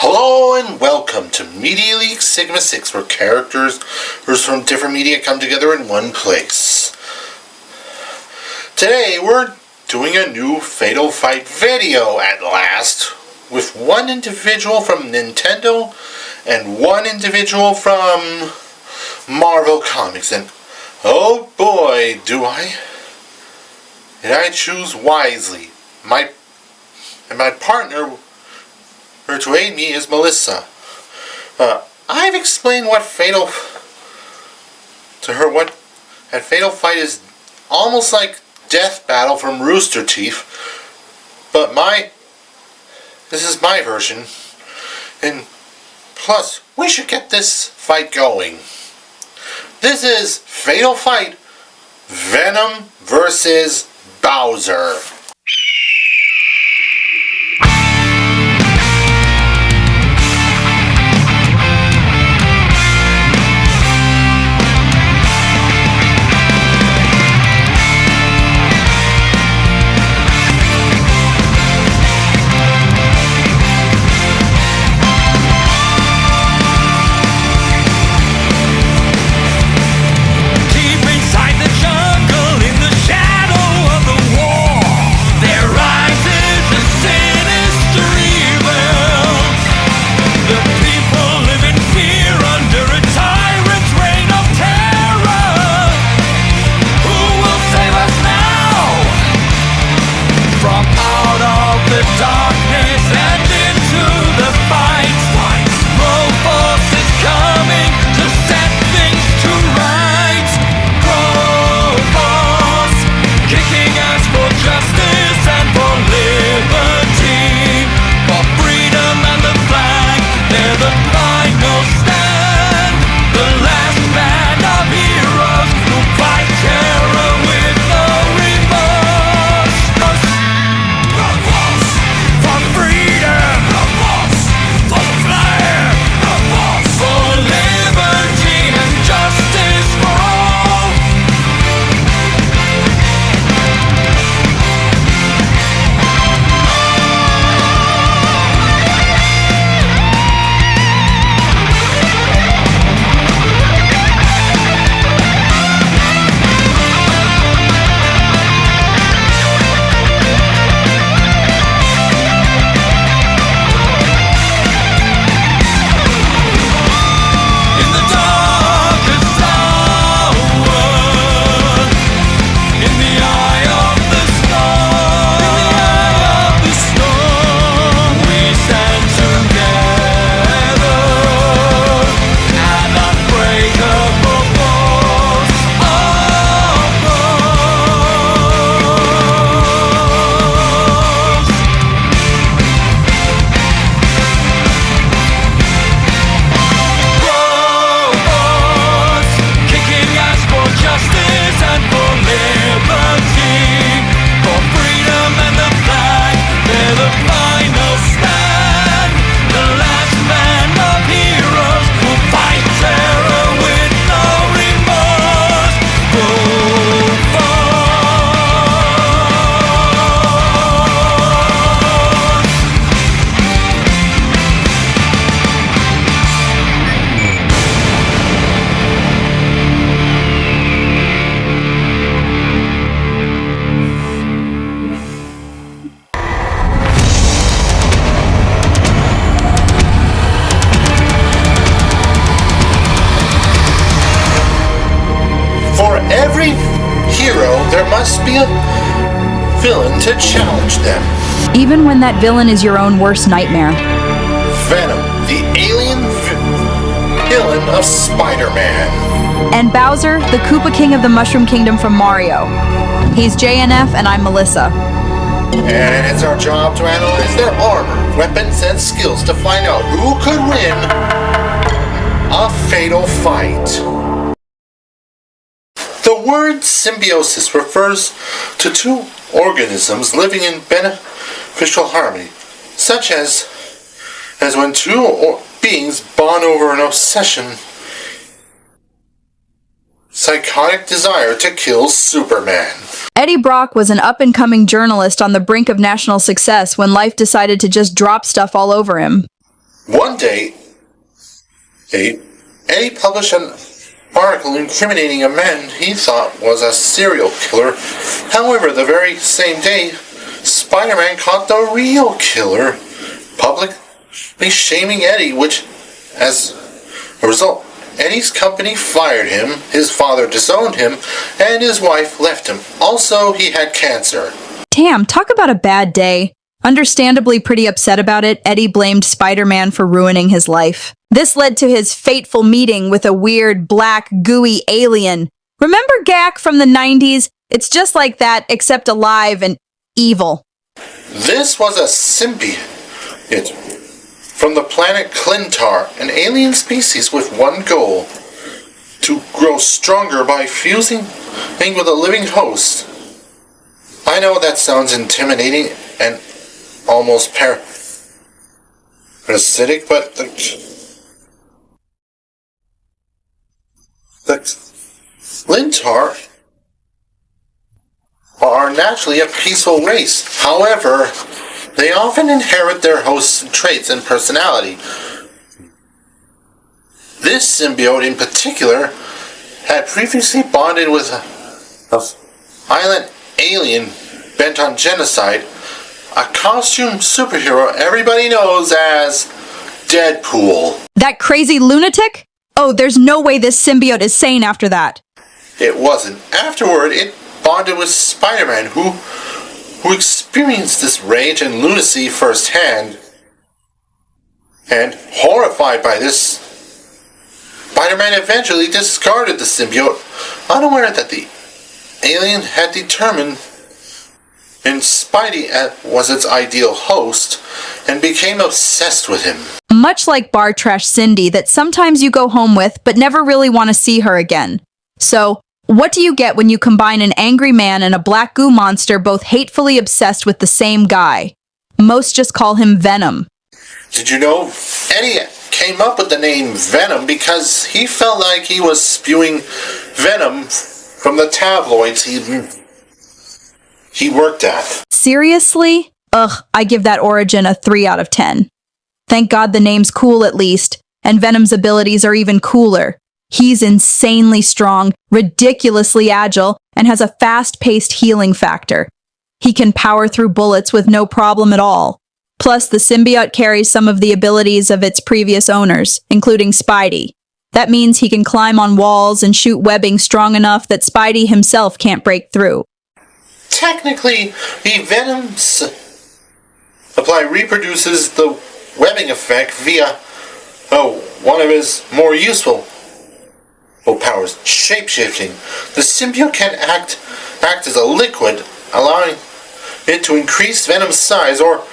Hello and welcome to Media League Sigma 6, where characters from different media come together in one place. Today we're doing a new Fatal Fight video at last, with one individual from Nintendo and one individual from Marvel Comics, and oh boy, did I choose wisely. My partner to aid me is Melissa. I've explained what Fatal Fight is almost like Death Battle from Rooster Teeth, but this is my version, and plus we should get this fight going. This is Fatal Fight Venom versus Bowser. Every hero, there must be a villain to challenge them. Even when that villain is your own worst nightmare. Venom, the alien villain of Spider-Man. And Bowser, the Koopa King of the Mushroom Kingdom from Mario. He's J.N.F. and I'm Melissa. And it's our job to analyze their armor, weapons, and skills to find out who could win a fatal fight. The word symbiosis refers to two organisms living in beneficial harmony, such as when two beings bond over an obsession, psychotic desire to kill Superman. Eddie Brock was an up-and-coming journalist on the brink of national success when life decided to just drop stuff all over him. One day, Eddie published an article incriminating a man he thought was a serial killer. However, the very same day, Spider-Man caught the real killer, publicly shaming Eddie, which, as a result, Eddie's company fired him, his father disowned him, and his wife left him. Also, he had cancer. Damn, talk about a bad day. Understandably pretty upset about it, Eddie blamed Spider-Man for ruining his life. This led to his fateful meeting with a weird, black, gooey alien. Remember Gak from the 90s? It's just like that, except alive and evil. This was a symbiote from the planet Clintar, an alien species with one goal: to grow stronger by fusing with a living host. I know that sounds intimidating and almost parasitic, but the Clintar are naturally a peaceful race. However, they often inherit their host's traits and personality. This symbiote in particular had previously bonded with an island alien bent on genocide, a costume superhero everybody knows as Deadpool. That crazy lunatic? Oh, there's no way this symbiote is sane after that. It wasn't. Afterward, it bonded with Spider-Man, who experienced this rage and lunacy firsthand. And horrified by this, Spider-Man eventually discarded the symbiote, unaware that the alien had determined and Spidey was its ideal host, and became obsessed with him. Much like bar trash Cindy that sometimes you go home with but never really want to see her again. So, what do you get when you combine an angry man and a black goo monster both hatefully obsessed with the same guy? Most just call him Venom. Did you know Eddie came up with the name Venom because he felt like he was spewing venom from the tabloids he worked at. Seriously? Ugh, I give that origin a 3 out of 10. Thank God the name's cool at least, and Venom's abilities are even cooler. He's insanely strong, ridiculously agile, and has a fast-paced healing factor. He can power through bullets with no problem at all. Plus, the symbiote carries some of the abilities of its previous owners, including Spidey. That means he can climb on walls and shoot webbing strong enough that Spidey himself can't break through. Technically, the Venom supply reproduces the webbing effect via one of his more useful powers, shape-shifting. The symbiote can act as a liquid, allowing it to increase Venom's size or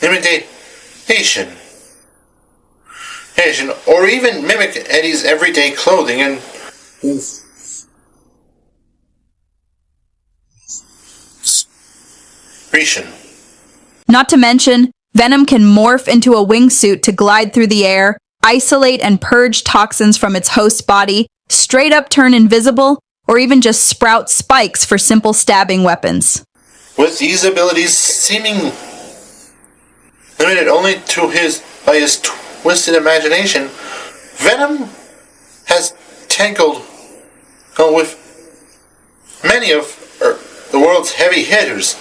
imitation, or even mimic Eddie's everyday clothing and secretion. Not to mention, Venom can morph into a wingsuit to glide through the air, isolate and purge toxins from its host's body, straight up turn invisible, or even just sprout spikes for simple stabbing weapons. With these abilities seeming limited only to his twisted imagination, Venom has tangled with many of the world's heavy hitters.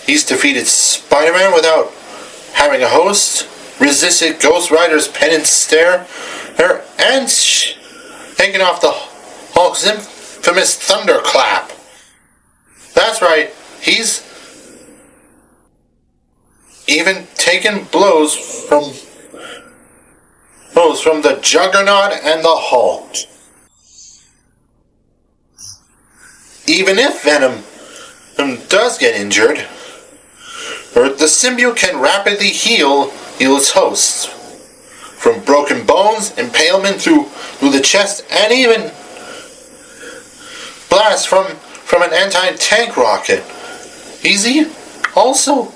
He's defeated Spider-Man without having a host, resisted Ghost Rider's penance stare, and taken off the Hulk's infamous thunderclap. That's right, he's even taken blows from the Juggernaut and the Hulk. Even if Venom does get injured, the symbiote can rapidly heal its hosts. From broken bones, impalement through the chest, and even blast from an anti-tank rocket. Easy also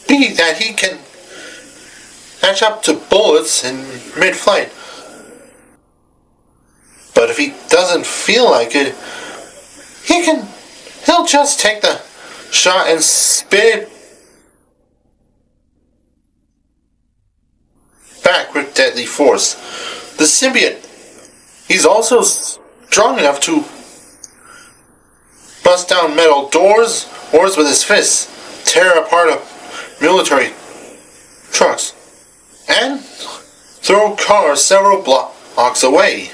be that he can catch up to bullets in mid-flight. But if he doesn't feel like it, he'll just take the shot and spit it force. The symbiote, he's also strong enough to bust down metal doors with his fists, tear apart military trucks, and throw cars several blocks away.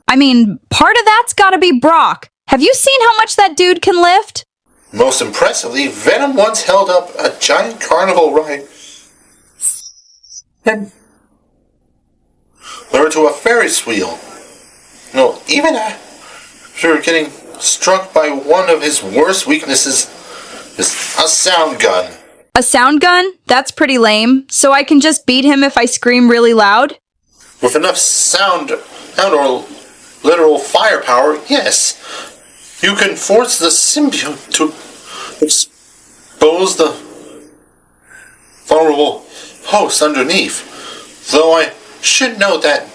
I mean, part of that's gotta be Brock. Have you seen how much that dude can lift? Most impressively, Venom once held up a giant carnival ride and lured to a Ferris wheel. No, even after getting struck by one of his worst weaknesses is a sound gun. A sound gun? That's pretty lame. So I can just beat him if I scream really loud? With enough sound or literal firepower, yes. You can force the symbiote to expose the vulnerable host underneath. Though I should note that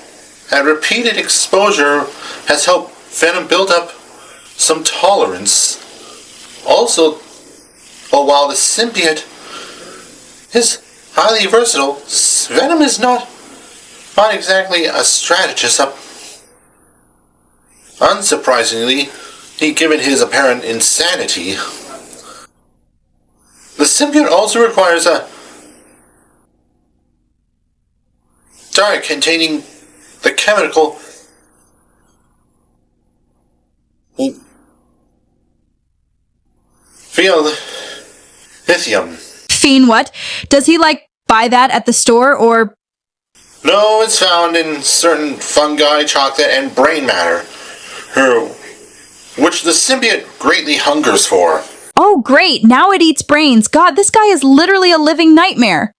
repeated exposure has helped Venom build up some tolerance. Also, while the symbiote is highly versatile, Venom is not exactly a strategist. Unsurprisingly, given his apparent insanity, the symbiote also requires a diet containing the chemical lithium. Fiend what? Does he, buy that at the store, or... No, it's found in certain fungi, chocolate, and brain matter, which the symbiote greatly hungers for. Oh, great! Now it eats brains. God, this guy is literally a living nightmare.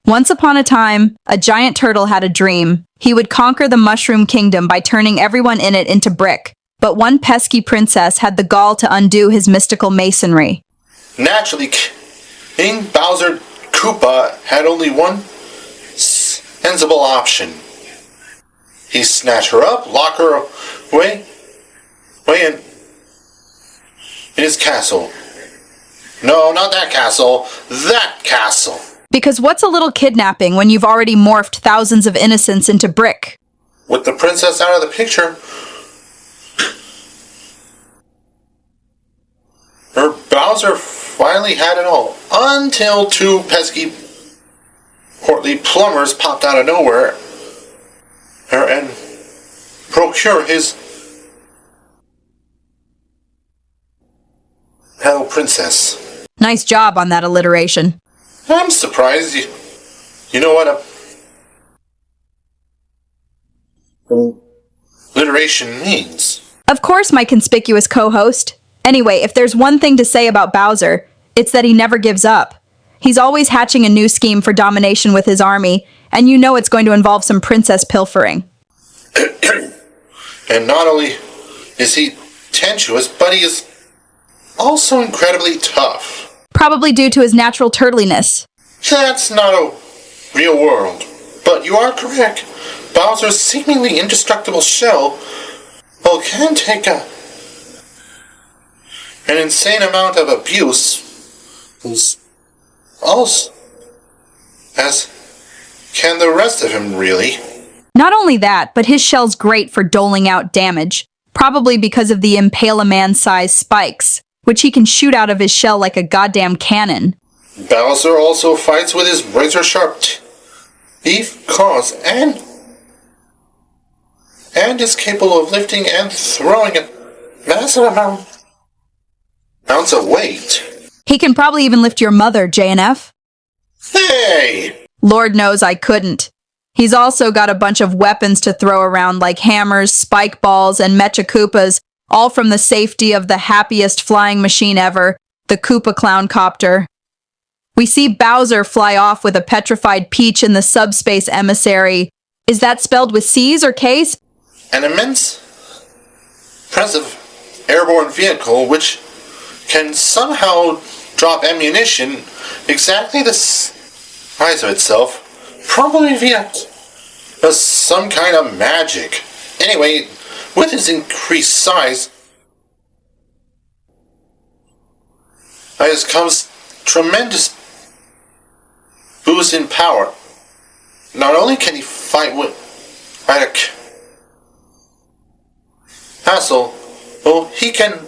Once upon a time, a giant turtle had a dream. He would conquer the Mushroom Kingdom by turning everyone in it into brick. But one pesky princess had the gall to undo his mystical masonry. Naturally, King Bowser Koopa had only one sensible option. He snatched her up, lock her away in his castle. No, not that castle. That castle. Because what's a little kidnapping when you've already morphed thousands of innocents into brick? With the princess out of the picture, Bowser finally had it all. Until two pesky, portly plumbers popped out of nowhere and procure his Hello Princess. Nice job on that alliteration. I'm surprised. You know what alliteration means? Of course, my conspicuous co-host. Anyway, if there's one thing to say about Bowser, it's that he never gives up. He's always hatching a new scheme for domination with his army, and you know it's going to involve some princess pilfering. And not only is he tenuous, but he is also incredibly tough. Probably due to his natural turtliness. That's not a real world. But you are correct. Bowser's seemingly indestructible shell can take an insane amount of abuse, also, as can the rest of him, really. Not only that, but his shell's great for doling out damage, probably because of the Impale-a-Man-sized spikes, which he can shoot out of his shell like a goddamn cannon. Bowser also fights with his razor-sharp teeth, claws, and is capable of lifting and throwing a massive amounts of weight. He can probably even lift your mother, J.N.F. Hey! Lord knows I couldn't. He's also got a bunch of weapons to throw around like hammers, spike balls, and Mecha Koopas, all from the safety of the happiest flying machine ever, the Koopa Clown Copter. We see Bowser fly off with a petrified Peach in the subspace emissary. Is that spelled with C's or K's? An immense, impressive airborne vehicle which can somehow drop ammunition exactly the size of itself, probably via some kind of magic. Anyway, with its increased size, comes tremendous boost in power. Not only can he fight with at a castle, well, he can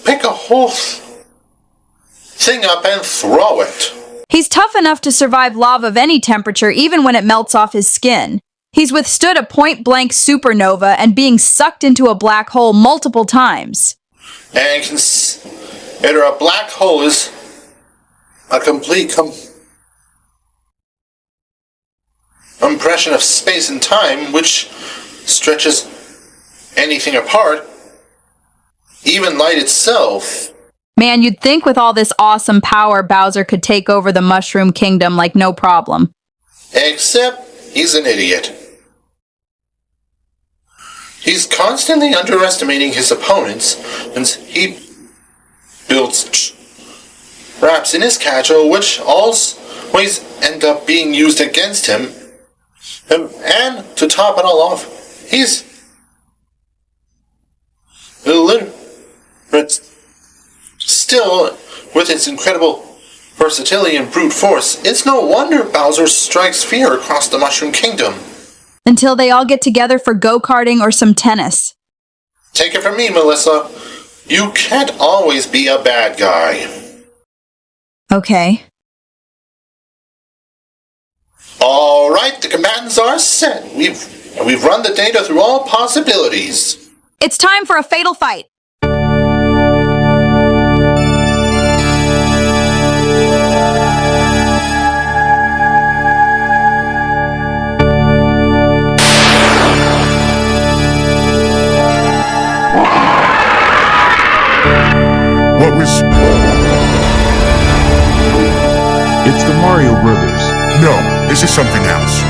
pick a whole thing up and throw it. He's tough enough to survive lava of any temperature even when it melts off his skin. He's withstood a point-blank supernova and being sucked into a black hole multiple times. And consider a black hole is a complete compression of space and time, which stretches anything apart, even light itself. Man, you'd think with all this awesome power, Bowser could take over the Mushroom Kingdom like no problem. Except he's an idiot. He's constantly underestimating his opponents, and he builds traps in his castle, which always end up being used against him. And to top it all off, he's illiterate. Still, with its incredible versatility and brute force, it's no wonder Bowser strikes fear across the Mushroom Kingdom. Until they all get together for go-karting or some tennis. Take it from me, Melissa. You can't always be a bad guy. Okay. All right, the combatants are set. We've run the data through all possibilities. It's time for a fatal fight. What was... It's the Mario Brothers. No, this is something else.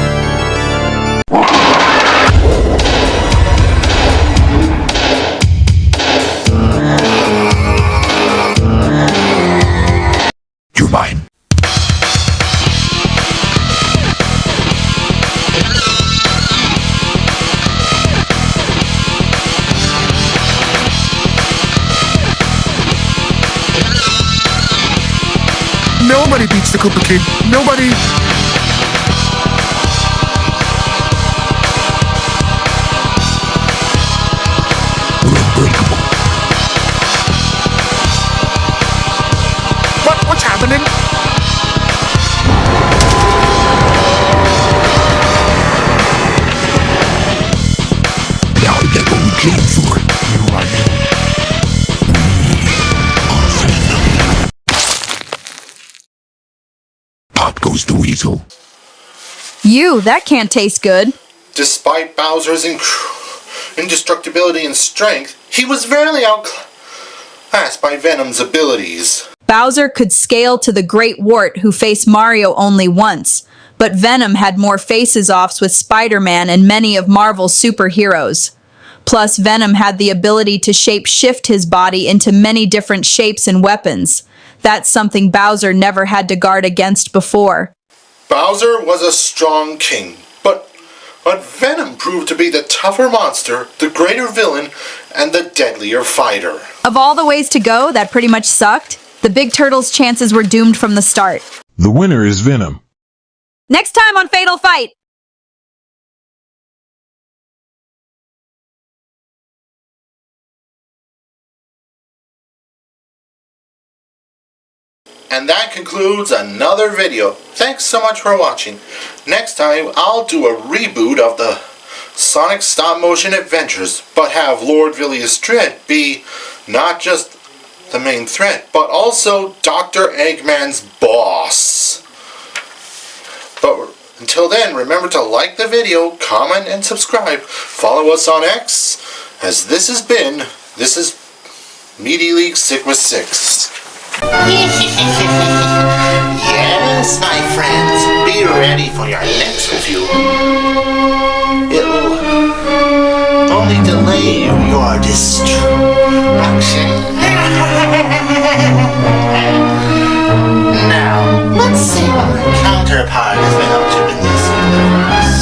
You're mine. Nobody beats the Koopa King. Nobody. We're unbreakable. What's happening? Now I get what we came for. You're right. Pop goes the weasel. That can't taste good. Despite Bowser's indestructibility and strength, he was rarely outclassed by Venom's abilities. Bowser could scale to the Great Wart, who faced Mario only once, but Venom had more faces-offs with Spider-Man and many of Marvel's superheroes. Plus, Venom had the ability to shape-shift his body into many different shapes and weapons. That's something Bowser never had to guard against before. Bowser was a strong king, but Venom proved to be the tougher monster, the greater villain, and the deadlier fighter. Of all the ways to go, that pretty much sucked. The Big Turtle's chances were doomed from the start. The winner is Venom. Next time on Fatal Fight! And that concludes another video. Thanks so much for watching. Next time, I'll do a reboot of the Sonic stop motion adventures, but have Lord Villius Dread be not just the main threat, but also Dr. Eggman's boss. But until then, remember to like the video, comment, and subscribe. Follow us on X, as this is Meaty League Sigma 6. Yes, my friends, be ready for your next review. It'll only delay your destruction. Now, let's see what the counterpart has been up to in this universe.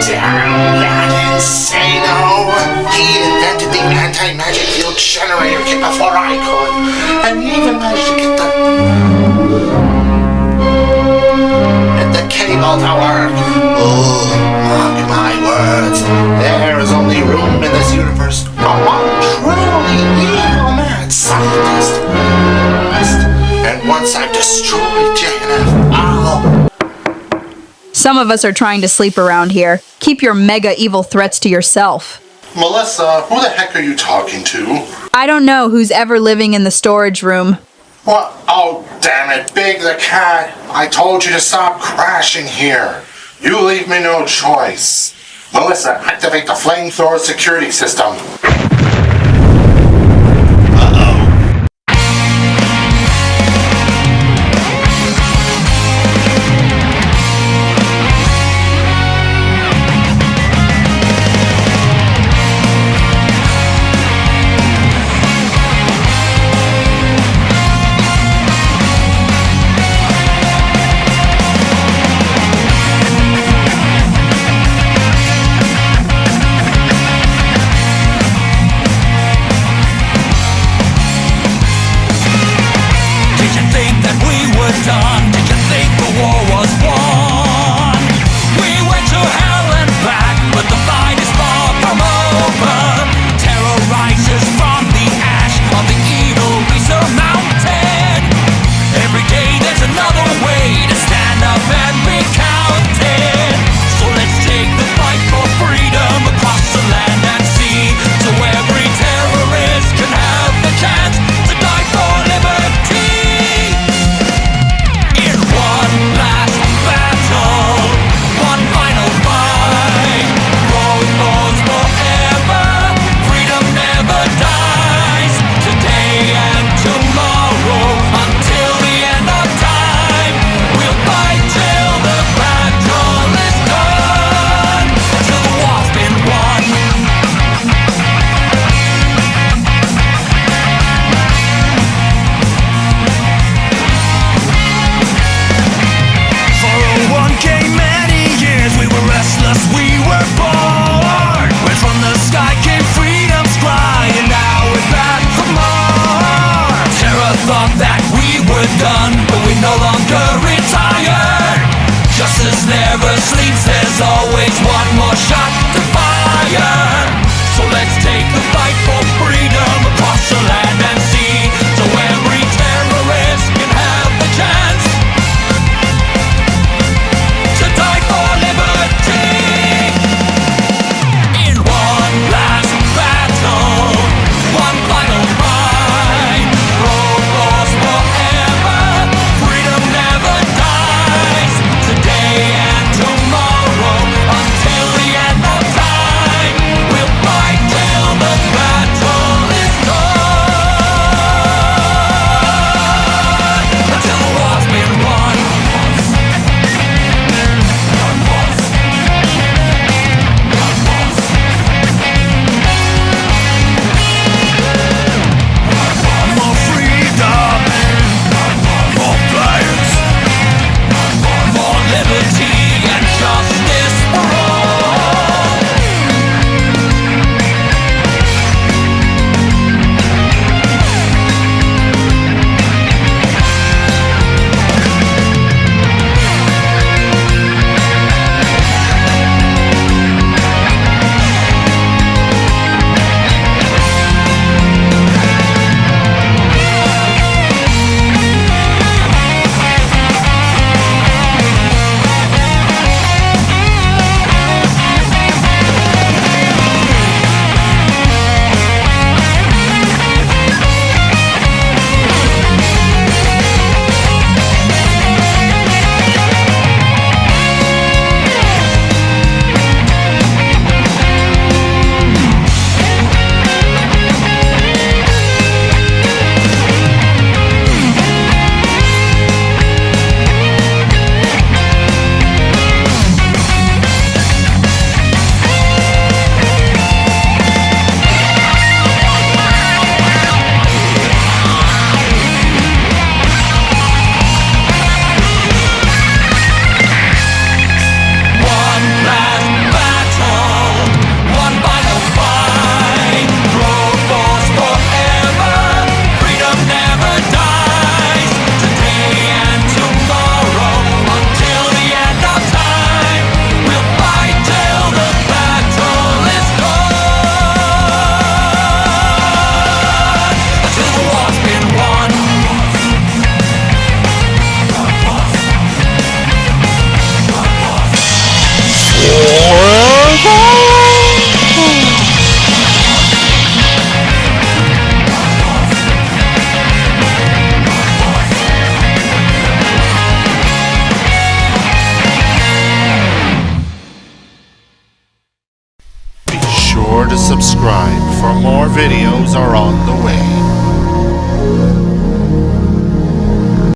Damn that Insano! He invented the anti-magic field generator kit before I could, and he even managed to get the all to work. Oh, mark my words. There is only room in this universe for one truly evil mad scientist. And once I've destroyed J.N.F, I'll... Some of us are trying to sleep around here. Keep your mega evil threats to yourself. Melissa, who the heck are you talking to? I don't know who's ever living in the storage room. What? Oh, damn it, Big the Cat. I told you to stop crashing here. You leave me no choice. Melissa, activate the flamethrower security system. to subscribe for more videos are on the way.